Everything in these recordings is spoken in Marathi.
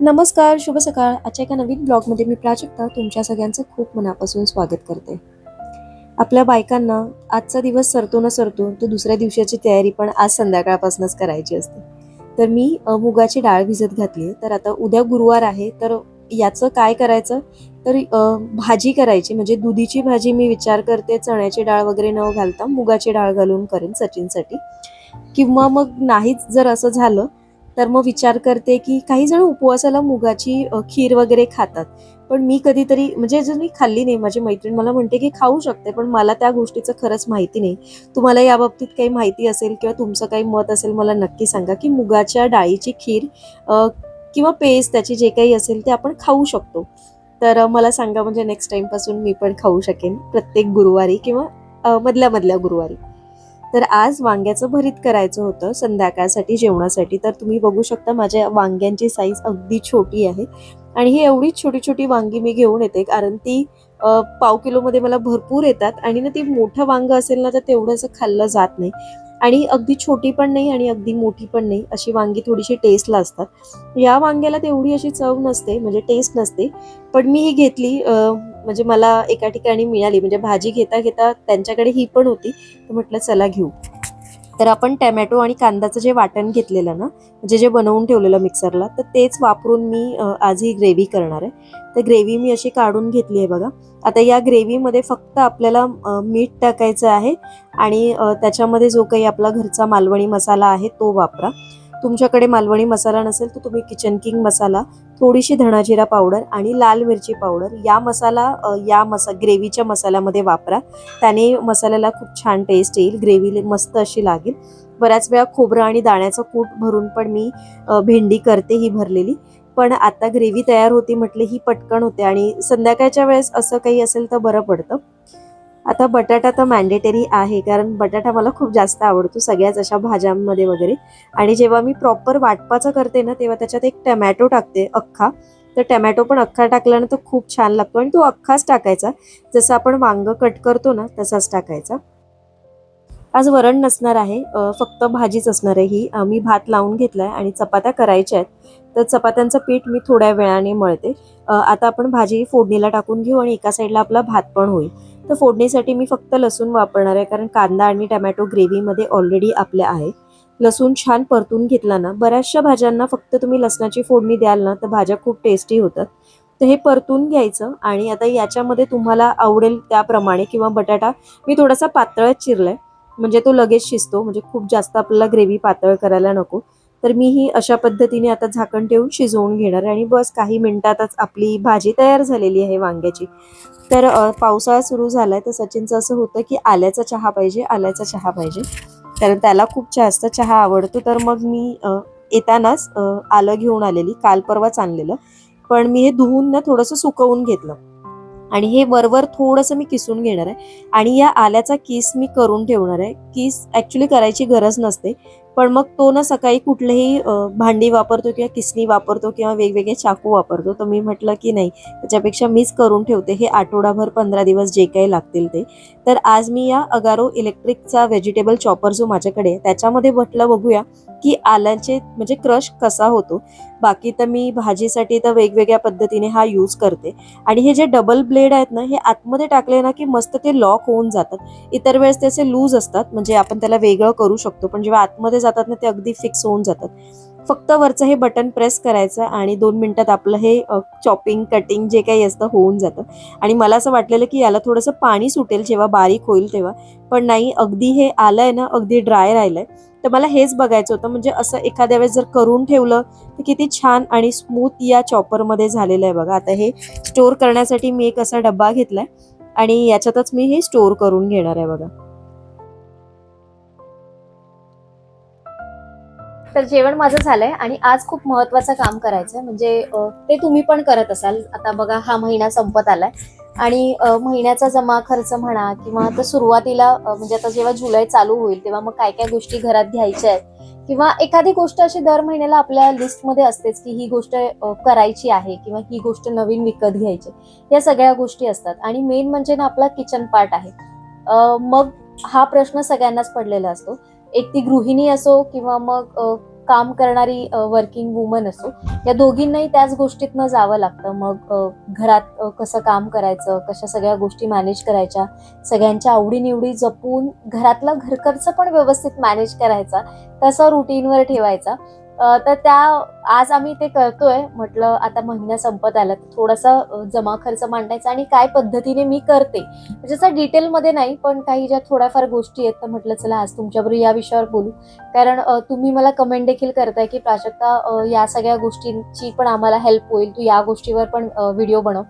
नमस्कार, शुभ सकाळ. आजच्या एका नवीन ब्लॉगमध्ये मी प्राजक्ता तुमच्या सगळ्यांचं खूप मनापासून स्वागत करते. आपल्या बायकांना आजचा दिवस सरतो न सरतो तर दुसऱ्या दिवसाची तयारी पण आज संध्याकाळपासूनच करायची असते. तर मी मुगाची डाळ भिजत घातली आहे. तर आता उद्या गुरुवार आहे, तर याचं काय करायचं, तर भाजी करायची म्हणजे दुधीची भाजी मी विचार करते चण्याची डाळ वगैरे न घालता मुगाची डाळ घालून करेन सचिनसाठी. किंवा मग नाहीच जर असं झालं तर मग विचार करते की काही जण उपवासाला मुगाची खीर वगैरे खातात. पण मी कधीतरी म्हणजे जर मी खाल्ली नाही, माझी मैत्रीण मला म्हणते की खाऊ शकते, पण मला त्या गोष्टीचं खरंच माहिती नाही. तुम्हाला याबाबतीत काही माहिती असेल किंवा तुमचं काही मत असेल मला नक्की सांगा की मुगाच्या डाळीची खीर किंवा पेस्ट त्याची जे काही असेल ते आपण खाऊ शकतो. तर मला सांगा, म्हणजे नेक्स्ट टाइमपासून मी पण खाऊ शकेन प्रत्येक गुरुवारी किंवा मधल्या मधल्या गुरुवारी. तर आज वांग्याचं भरीत करायचं होतं संध्याकाळसाठी जेवणासाठी. तर तुम्ही बघू शकता माझ्या वांग्यांची साईज अगदी छोटी आहे आणि ही एवढी छोटी छोटी वांगी मी घेऊन येते कारण ती पाव किलोमध्ये मला भरपूर येतात आणि ना ती मोठं वांग असेल ना तर तेवढं असं खाल्लं जात नाही. आणि अगदी छोटी पण नाही आणि अगदी मोठी पण नाही, अशी वांगी थोडीशी टेस्टला असतात. या वांग्याला तेवढी अशी चव नसते, म्हणजे टेस्ट नसते. पण मी ही घेतली म्हणजे मला एका ठिकाणी मिळाली, म्हणजे भाजी घेता घेता त्यांच्याकडे ही पण होती, तर म्हटलं चला घेऊ. तर आपण टॅमॅटो आणि कांद्याचं जे वाटण घेतलेलं ना, म्हणजे जे बनवून ठेवलेलं मिक्सरला, तर तेच वापरून मी आज ही ग्रेव्ही करणार आहे. तर ग्रेव्ही मी अशी काढून घेतली आहे बघा. आता या ग्रेव्हीमध्ये फक्त आपल्याला मीठ टाकायचं आहे आणि त्याच्यामध्ये जो काही आपला घरचा मालवणी मसाला आहे तो वापरा. तुमच्याकडे मालवणी मसाला नसेल तर तुम्ही किचन किंग मसाला, थोडीशी धणाजिरा पावडर आणि लाल मिरची पावडर या ग्रेव्हीच्या मसाल्यामध्ये वापरा. त्याने मसाल्याला खूप छान टेस्ट येईल, ग्रेव्ही मस्त अशी लागेल. बऱ्याच वेळा खोबरं आणि दाण्याचं कूट भरून पण मी भेंडी करते ही भरलेली. पण आता ग्रेव्ही तयार होती म्हटले ही पटकन होते आणि संध्याकाळच्या वेळेस असं काही असेल तर बरं पडतं. आता बटाटा तर मॅन्डेटरी आहे कारण बटाटा मला खूप जास्त आवडतो सगळ्याच अशा भाज्यांमध्ये वगैरे. आणि जेव्हा मी प्रॉपर वाटपाचं करते ना तेव्हा त्याच्यात एक टमॅटो टाकते अख्खा. तर टमॅटो पण अख्खा टाकल्यानं तर खूप छान लागतो आणि तो अख्खाच टाकायचा, जसं आपण वांग कट करतो ना तसाच टाकायचा. आज वरण नसणार आहे, फक्त भाजीच असणार आहे ही. मी भात लावून घेतलाय आणि चपात्या करायच्या आहेत. तर चपात्यांचं पीठ मी थोड्या वेळाने मळते. आता आपण भाजी फोडणीला टाकून घेऊ आणि एका साईडला आपला भात पण होईल. तर फोडणीसाठी मी फक्त लसूण वापरणार आहे कारण कांदा आणि टमॅटो ग्रेव्हीमध्ये ऑलरेडी आपले आहे. लसूण छान परतून घेतला ना, बऱ्याचशा भाज्यांना फक्त तुम्ही लसणाची फोडणी द्याल ना तर भाज्या खूप टेस्टी होतात. तर हे परतून घ्यायचं आणि आता याच्यामध्ये तुम्हाला आवडेल त्याप्रमाणे किंवा बटाटा मी थोडासा पातळच चिरलाय म्हणजे तो लगेच शिजतो, म्हणजे खूप जास्त आपल्याला ग्रेव्ही पातळ करायला नको. तर मी ही अशा पद्धतीने आता झाकण ठेवून शिजवून घेणार आहे आणि बस काही मिनिटातच आपली भाजी तयार झालेली आहे वांग्याची. तर पावसाळा सुरू झालाय तर सचिनचं असं होतं की आल्याचा चहा पाहिजे, आल्याचा चहा पाहिजे. कारण त्याला खूप जास्त चहा आवडतो. तर मग मी येतानाच आलं घेऊन आलेली, काल परवाच आणलेलं. पण मी हे धुवून ना थोडंसं सुकवून घेतलं आणि हे वरवर थोडंसं मी किसून घेणार आहे आणि या आल्याचा किस मी करून ठेवणार आहे. किस ॲक्च्युली करायची गरज नसते, पण मग तो ना सकाळी कुठलेही भांडी वापरतो किंवा किसणी वापरतो किंवा वेगवेगळे चाकू वापरतो, तर मी म्हटलं की नाही, त्याच्यापेक्षा मीच करून ठेवते हे आठवडाभर 15 दिवस जे काही लागतील ते. तर आज मी या अगारो इलेक्ट्रिकचा व्हेजिटेबल चॉपर जो माझ्याकडे आहे त्याच्यामध्ये म्हटलं बघूया की आल्याचे म्हणजे क्रश कसा होतो. बाकी तर मी भाजीसाठी तर वेगवेगळ्या पद्धतीने हा यूज करते. आणि हे जे डबल ब्लेड आहेत ना, हे आतमध्ये टाकले ना की मस्त ते लॉक होऊन जातात. इतर वेळेस ते असे लूज असतात, म्हणजे आपण त्याला वेगळं करू शकतो, पण जेव्हा आतमध्ये जातात ना ते अगदी फिक्स होऊन जातात. फक्त वरचं हे बटन प्रेस करायचं आणि 2 मिनिटात आपलं हे चॉपिंग कटिंग जे काही असतं होऊन जातं. आणि मला असं वाटलेलं की याला थोडंसं पाणी सुटेल जेव्हा बारीक होईल तेव्हा, पण नाही, अगदी हे आलंय ना अगदी ड्राय राहिलंय. तर मला हेच बघायचं होतं, म्हणजे असं एखाद्या वेळेस जर करून ठेवलं तर किती छान आणि स्मूथ या चॉपरमध्ये झालेलं आहे बघा. आता हे स्टोअर करण्यासाठी मी एक असा डब्बा घेतलाय आणि याच्यातच मी हे स्टोअर करून घेणार आहे बघा. तर जेवण माझं झालंय आणि आज खूप महत्वाचं काम करायचंय, म्हणजे ते तुम्ही पण करत असाल. आता बघा हा महिना संपत आलाय आणि महिन्याचा जमा खर्च म्हणा किंवा आता सुरुवातीला म्हणजे आता जेव्हा जुलै चालू होईल तेव्हा मग काय काय गोष्टी घरात घ्यायच्या आहेत किंवा एखादी गोष्ट अशी दर महिन्याला आपल्या लिस्टमध्ये असतेच की ही गोष्ट करायची आहे किंवा ही गोष्ट नवीन विकत घ्यायची. या सगळ्या गोष्टी असतात आणि मेन म्हणजे ना आपला किचन पार्ट आहे. मग हा प्रश्न सगळ्यांनाच पडलेला असतो. एक ती गृहिणी असो किंवा मग काम करणारी वर्किंग वुमन असो, या दोघींनाही त्याच गोष्टीतनं जावं लागतं. मग घरात कसं काम करायचं, कशा सगळ्या गोष्टी मॅनेज करायच्या, सगळ्यांच्या आवडीनिवडी जपून घरातलं घरखर्च पण व्यवस्थित मॅनेज करायचा, कसा रुटीनवर ठेवायचा. तर त्या आज आम्ही ते करतोय. म्हटलं आता महिना संपत आला तर थोडासा जमा खर्च मांडायचा आणि काय पद्धतीने मी करते, म्हणजे असं डिटेलमध्ये नाही, पण काही ज्या थोड्याफार गोष्टी आहेत, तर म्हटलं चला आज तुमच्याबरोबर या विषयावर बोलू. कारण तुम्ही मला कमेंट देखील करताय की प्राजक्ता, या सगळ्या गोष्टींची पण आम्हाला हेल्प होईल, तू या गोष्टीवर पण व्हिडिओ बनव,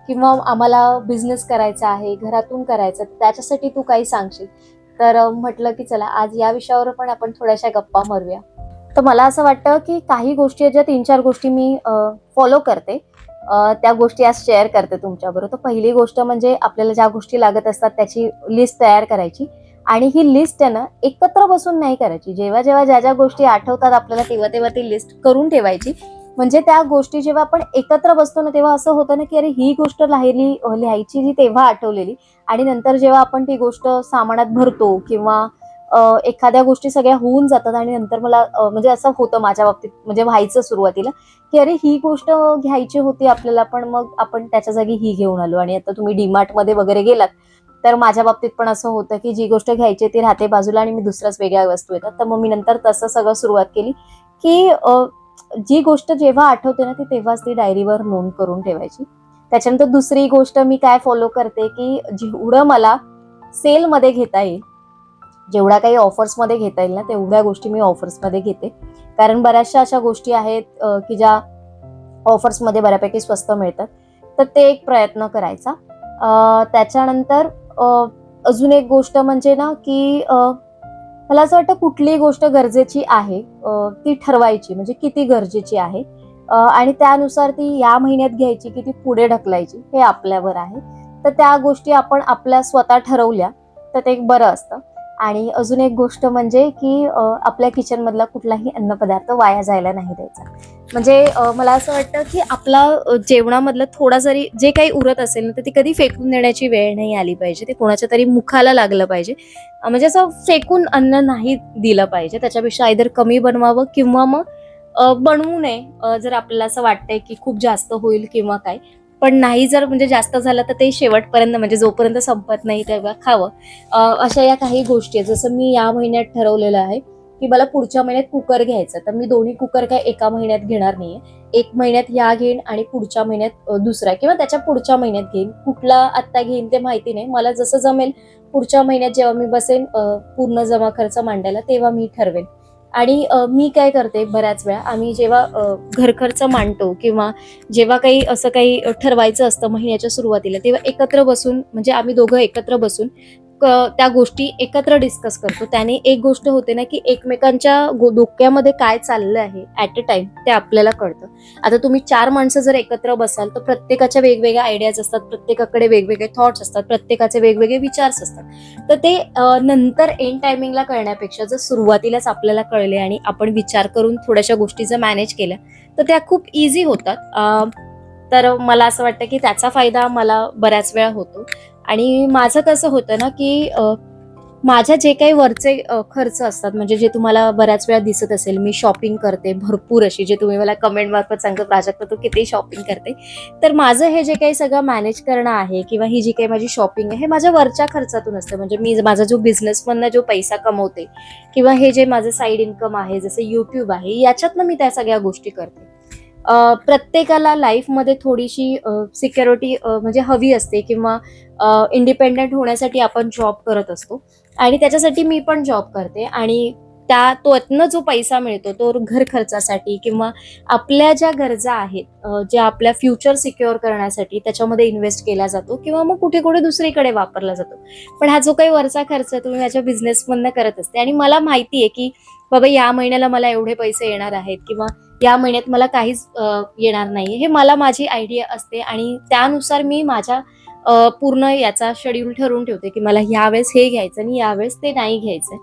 किंवा आम्हाला बिझनेस करायचा आहे, घरातून करायचं, त्याच्यासाठी तू काही सांगशील. तर म्हटलं की चला आज या विषयावर पण आपण थोड्याशा गप्पा मारूया. तर मला असं वाटतं की काही गोष्टी ज्या 3-4 गोष्टी मी फॉलो करते, त्या गोष्टी आज शेअर करते तुमच्याबरोबर. तर पहिली गोष्ट म्हणजे आपल्याला ज्या गोष्टी लागत असतात त्याची लिस्ट तयार करायची. आणि ही लिस्ट आहे ना, एकत्र बसून नाही करायची. जेव्हा जेव्हा ज्या ज्या गोष्टी आठवतात आपल्याला तेव्हा तेव्हा ती लिस्ट करून ठेवायची. म्हणजे त्या गोष्टी जेव्हा आपण एकत्र बसतो ना, तेव्हा असं होतं ना की अरे ही गोष्ट लिहायची जी तेव्हा आठवलेली, आणि नंतर जेव्हा आपण ती गोष्ट सामानात भरतो किंवा एखाद्या गोष्टी सगळ्या होऊन जातात आणि नंतर मला म्हणजे असं होतं माझ्या बाबतीत, म्हणजे व्हायचं सुरुवातीला, की अरे ही गोष्ट घ्यायची होती आपल्याला, पण मग आपण त्याच्या जागी ही घेऊन आलो. आणि आता तुम्ही डीमार्ट मध्ये वगैरे गेलात तर माझ्या बाबतीत पण असं होतं की जी गोष्ट घ्यायची ती राहते बाजूला आणि मी दुसऱ्याच वेगळ्या वस्तू येतात. तर मग मी नंतर तसं सगळं सुरुवात केली की जी गोष्ट जेव्हा आठवते ना ती तेव्हाच ती डायरीवर नोंद करून ठेवायची. त्याच्यानंतर दुसरी गोष्ट मी काय फॉलो करते की जेवढं मला सेलमध्ये घेता येईल, जेवढ्या काही ऑफर्समध्ये घेता येईल ना, तेवढ्या गोष्टी मी ऑफर्समध्ये घेते. कारण बऱ्याचशा अशा गोष्टी आहेत की ज्या ऑफर्समध्ये बऱ्यापैकी स्वस्त मिळतात. तर ते एक प्रयत्न करायचा. त्याच्यानंतर अजून एक गोष्ट म्हणजे ना की मला असं वाटतं कुठलीही गोष्ट गरजेची आहे ती ठरवायची, म्हणजे किती गरजेची आहे, आणि त्यानुसार ती या महिन्यात घ्यायची की ती पुढे ढकलायची हे आपल्यावर आहे. तर त्या गोष्टी आपण आपल्या स्वतः ठरवल्या तर ते एक बरं असतं. आणि अजून एक गोष्ट म्हणजे की आपल्या किचन मधला कुठलाही अन्नपदार्थ वाया जायला नाही द्यायचा. म्हणजे मला असं वाटतं की आपला जेवणामधलं थोडा जरी जे काही उरत असेल ना, तर ती कधी फेकून देण्याची वेळ नाही आली पाहिजे. ते कोणाच्या तरी मुखाला लागलं पाहिजे. म्हणजे असं फेकून अन्न नाही दिलं पाहिजे. त्याच्यापेक्षा आयदर कमी बनवावं किंवा मग बनवू नये. जर आपल्याला असं वाटतंय की खूप जास्त होईल किंवा काय, पण नाही जर म्हणजे जास्त झालं तर ते शेवटपर्यंत, म्हणजे जोपर्यंत संपत नाही तेव्हा खावं. अशा या काही गोष्टी आहेत. जसं मी या महिन्यात ठरवलेलं आहे की मला पुढच्या महिन्यात कुकर घ्यायचं, तर मी दोन्ही कुकर काय एका महिन्यात घेणार नाहीये. एक महिन्यात ह्या घेईन आणि पुढच्या महिन्यात दुसरा, किंवा त्याच्या पुढच्या महिन्यात घेईन. कुठला आत्ता घेईन ते माहिती नाही. मला जसं जमेल पुढच्या महिन्यात जेव्हा मी बसेन पूर्ण जमा खर्च मांडायला, तेव्हा मी ठरवेन. आणि मी काय करते, बऱ्याच वेळा आम्ही जेव्हा घर खर्च मांडतो किंवा जेव्हा काही असं काही ठरवायचं असतं महिन्याच्या सुरुवातीला, तेव्हा एकत्र बसून, म्हणजे आम्ही दोघं एकत्र बसून त्या गोष्टी एकत्र डिस्कस करतो. त्याने एक गोष्ट होते ना की एकमेकांच्या डोक्यामध्ये काय चाललं आहे ऍट अ टाइम ते आपल्याला कळतं. आता तुम्ही 4 माणसं जर एकत्र बसाल तर प्रत्येकाच्या वेगवेगळ्या आयडियाज असतात, प्रत्येकाकडे वेगवेगळे थॉट्स असतात, प्रत्येकाचे वेगवेगळे विचार्स असतात. तर ते नंतर एंड टायमिंगला कळण्यापेक्षा जर सुरुवातीलाच आपल्याला कळले आणि आपण विचार करून थोड्याशा गोष्टी जर मॅनेज केल्या तर त्या खूप इझी होतात. तर मला असं वाटतं की त्याचा फायदा मला बऱ्याच वेळा होतो. आणि माझं कसं होतं ना की माझ्या जे काही वरचे खर्च असतात, म्हणजे जे तुम्हाला बऱ्याच वेळा दिसत असेल, मी शॉपिंग करते भरपूर अशी, जे तुम्ही मला कमेंट मार्फत सांगता प्राजक्ता तू किती शॉपिंग करते. तर माझं हे जे काही सगळं मॅनेज करणं आहे किंवा ही जी काही माझी शॉपिंग आहे, हे माझ्या वरच्या खर्चातून असते. म्हणजे मी माझा जो बिझनेसमधनं जो पैसा कमवते किंवा हे जे माझं साईड इन्कम आहे, जसं युट्यूब आहे, याच्यातनं मी त्या सगळ्या गोष्टी करते. प्रत्येकाला लाईफमध्ये थोडीशी सिक्युरिटी म्हणजे हवी असते, किंवा इंडिपेंडेंट होण्यासाठी आपण जॉब करत असतो. आणि त्याच्यासाठी मी पण जॉब करते. आणि त्यातनं जो पैसा मिळतो तो घर खर्चासाठी किंवा आपल्या ज्या गरजा आहेत, ज्या आपल्या फ्युचर सिक्युअर करण्यासाठी त्याच्यामध्ये इन्व्हेस्ट केला जातो, किंवा मग कुठे कुठे दुसरीकडे वापरला जातो. पण हा जो काही वरचा खर्च तुम्ही माझ्या बिझनेसमधनं करत असते, आणि मला माहिती आहे की बाबा या महिन्याला मला एवढे पैसे येणार आहेत किंवा या महिन्यात मला काहीच येणार नाही, हे मला माझी आयडिया असते. आणि त्यानुसार मी माझ्या पूर्ण याचा शेड्यूल ठरवून ठेवते की मला यावेळेस हे घ्यायचं आणि यावेळेस ते नाही घ्यायचं.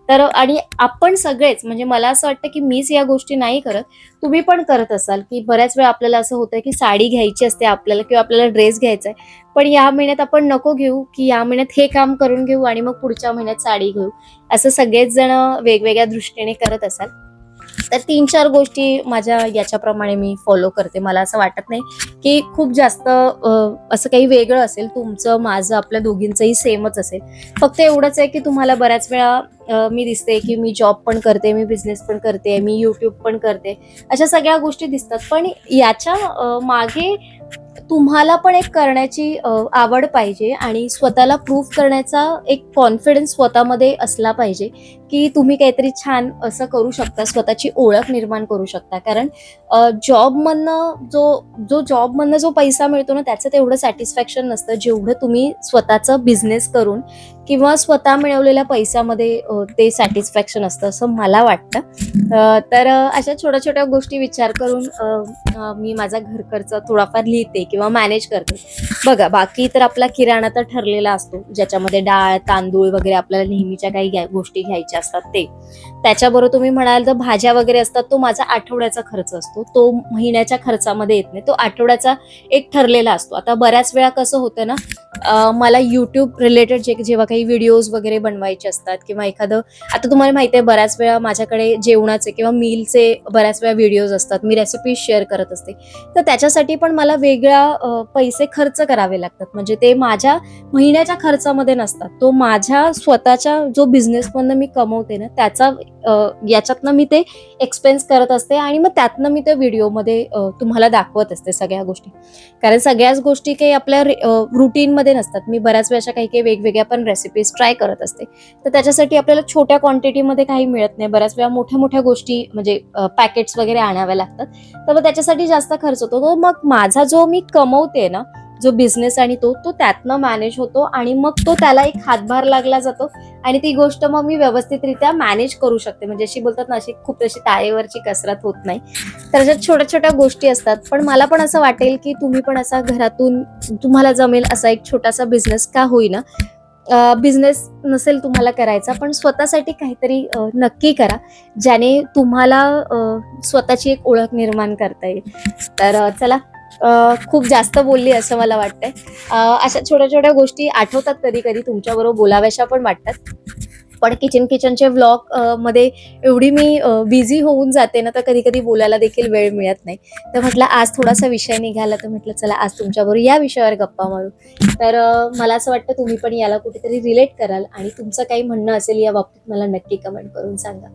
तर आणि आपण सगळेच, म्हणजे मला असं वाटतं की मीच या गोष्टी नाही करत, तुम्ही पण करत असाल की बऱ्याच वेळा आपल्याला असं होतं की साडी घ्यायची असते आपल्याला, किंवा आपल्याला ड्रेस घ्यायचा आहे, पण या महिन्यात आपण नको घेऊ, की या महिन्यात हे काम करून घेऊ आणि मग पुढच्या महिन्यात साडी घेऊ. असं सगळेच जण वेगवेगळ्या दृष्टीने करत असाल. तर 3-4 गोष्टी माझ्या याच्याप्रमाणे मी फॉलो करते. मला असं वाटत नाही की खूप जास्त असं काही वेगळं असेल. तुमचं, माझं, आपल्या दोघींचंही सेमच असेल. फक्त एवढंच आहे की तुम्हाला बऱ्याच वेळा मी दिसते की मी जॉब पण करते, मी बिझनेस पण करते, मी यूट्यूब पण करते. अशा सगळ्या गोष्टी दिसतात. पण याच्या मागे तुम्हाला पण एक करण्याची आवड पाहिजे आणि स्वतःला प्रूव्ह करण्याचा एक कॉन्फिडन्स स्वतःमध्ये असला पाहिजे की तुम्ही काहीतरी छान असं करू शकता, स्वतःची ओळख निर्माण करू शकता. कारण जॉबमधनं जो पैसा मिळतो ना, त्याचं तेवढं सॅटिस्फॅक्शन नसतं जेवढं तुम्ही स्वतःचं बिझनेस करून किंवा स्वतः मिळवलेल्या पैशामध्ये ते सॅटिस्फॅक्शन असतं, असं मला वाटतं. तर अशा छोट्या छोट्या गोष्टी विचार करून मी माझा घर खर्च थोडाफार लिहिते किंवा मॅनेज करते. बघा, बाकी तर आपला किराणा तर ठरलेला असतो, ज्याच्यामध्ये डाळ, तांदूळ वगैरे आपल्याला नेहमीच्या काही गोष्टी घ्यायच्या असतात ते. त्याच्याबरोबर तुम्ही म्हणाल तर भाज्या वगैरे असतात, तो माझा आठवड्याचा खर्च असतो. तो महिन्याच्या खर्चामध्ये येत नाही, तो आठवड्याचा एक ठरलेला असतो. आता बऱ्याच वेळा कसं होतं ना, मला युट्यूब रिलेटेड जेव्हा काही व्हिडिओज वगैरे बनवायचे असतात किंवा एखादं, आता तुम्हाला माहिती आहे बऱ्याच वेळा माझ्याकडे जेवणाचे किंवा मीलचे बऱ्याच वेळा व्हिडिओज असतात, मी रेसिपीज शेअर करत असते. तर त्याच्यासाठी पण मला वेगळा पैसे खर्च करावे लागतात. म्हणजे ते माझ्या महिन्याच्या खर्चामध्ये नसतात, तो माझ्या स्वतःच्या जो बिझनेसमधनं मी कमवते ना, त्याचा याच्यातनं मी ते एक्सपेन्स करत असते आणि मग त्यातनं मी त्या व्हिडिओमध्ये तुम्हाला दाखवत असते सगळ्या गोष्टी. कारण सगळ्याच गोष्टी काही आपल्या रुटीनमध्ये नसतात. मी बऱ्याच वेळा काही काही वेगवेगळ्या पण रेसिपीज ट्राय करत असते. तर त्याच्यासाठी आपल्याला छोट्या क्वांटिटीमध्ये काही मिळत नाही. बऱ्याच वेळा मोठ्या मोठ्या गोष्टी म्हणजे पॅकेट्स वगैरे आणाव्या लागतात. तर मग त्याच्यासाठी जास्त खर्च होतो. तो मग माझा जो मी कमवते ना, जो बिझनेस आणि तो त्यातनं मॅनेज होतो आणि मग तो त्याला एक हातभार लागला जातो आणि ती गोष्ट मग मी व्यवस्थितरित्या मॅनेज करू शकते. म्हणजे अशी बोलतात ना, अशी खूप तशी ताळेवरची कसरत होत नाही. तर अशा छोट्या छोट्या गोष्टी असतात. पण मला पण असं वाटेल की तुम्ही पण असा घरातून तुम्हाला जमेल असा एक छोटासा बिझनेस का होईना, बिझनेस नसेल तुम्हाला करायचा, पण स्वतःसाठी काहीतरी नक्की करा, ज्याने तुम्हाला स्वतःची एक ओळख निर्माण करता येईल. तर चला, खूप जास्त बोलली असं मला वाटतंय. अशा छोट्या छोट्या गोष्टी आठवतात कधी कधी, तुमच्याबरोबर बोलाव्याशा पण वाटतात. पण किचनचे व्लॉग मध्ये एवढी मी बिझी होऊन जाते ना, तर कधी कधी बोलायला देखील वेळ मिळत नाही. तर म्हटलं आज थोडासा विषय निघाला, तर म्हटलं चला आज तुमच्याबरोबर या विषयावर गप्पा मारू. तर मला असं वाटतं तुम्ही पण याला कुठेतरी रिलेट कराल आणि तुमचं काही म्हणणं असेल या बाबतीत मला नक्की कमेंट करून सांगा.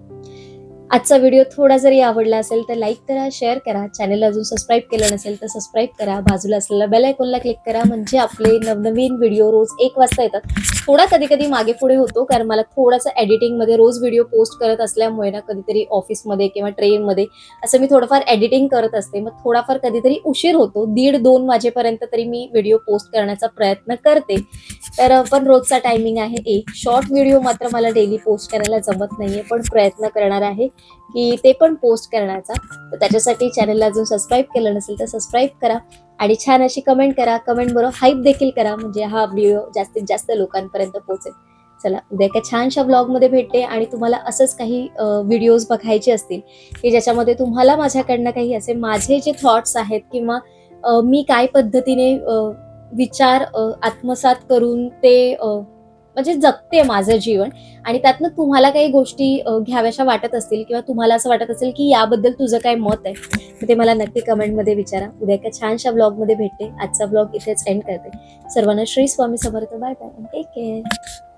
आजचा व्हिडिओ थोडा जरी आवडला असेल तर लाईक करा, शेअर करा. चॅनल अजून सबस्क्राईब केलं नसेल तर सबस्क्राईब करा. बाजूला असलेल्या बेल आयकॉनला क्लिक करा, म्हणजे आपले नवनवीन व्हिडिओ रोज 1 वाजता येतात. थोडा कधी कधी मागे पुढे होतो, कारण मला थोडंसं एडिटिंगमध्ये रोज व्हिडिओ पोस्ट करत असल्यामुळे ना, कधीतरी ऑफिसमध्ये किंवा ट्रेनमध्ये असं मी थोडंफार एडिटिंग करत असते. मग थोडाफार कधीतरी उशीर होतो, 1:30-2 वाजेपर्यंत तरी मी व्हिडिओ पोस्ट करण्याचा प्रयत्न करते. तर पण रोजचा टायमिंग आहे 1. शॉर्ट व्हिडिओ मात्र मला डेली पोस्ट करायला जमत नाहीये, पण प्रयत्न करणार आहे की ते पण पोस्ट करण्याचा. तर त्याच्यासाठी चॅनलला अजून सबस्क्राईब केलं नसेल तर सबस्क्राईब करा आणि छान अशी कमेंट करा. कमेंट बरोबर हाईप देखील करा, म्हणजे हा व्हिडिओ जास्तीत जास्त लोकांपर्यंत पोहोचेल. चला, उद्या एका छानशा ब्लॉगमध्ये भेटते आणि तुम्हाला असंच काही व्हिडिओज बघायचे असतील की ज्याच्यामध्ये तुम्हाला माझ्याकडनं काही असे माझे जे थॉट्स आहेत किंवा मी काय पद्धतीने विचार आत्मसात करून ते म्हणजे जगते माझं जीवन आणि त्यातनं तुम्हाला काही गोष्टी घ्याव्याशा वाटत असतील किंवा तुम्हाला असं वाटत असेल की याबद्दल तुझं काय मत आहे, तर ते मला नक्की कमेंटमध्ये विचारा. उद्या एका छानशा ब्लॉगमध्ये भेटते. आजचा ब्लॉग इथेच एंड करते. सर्वांना Shri Swami Samarth. Bye bye, take care.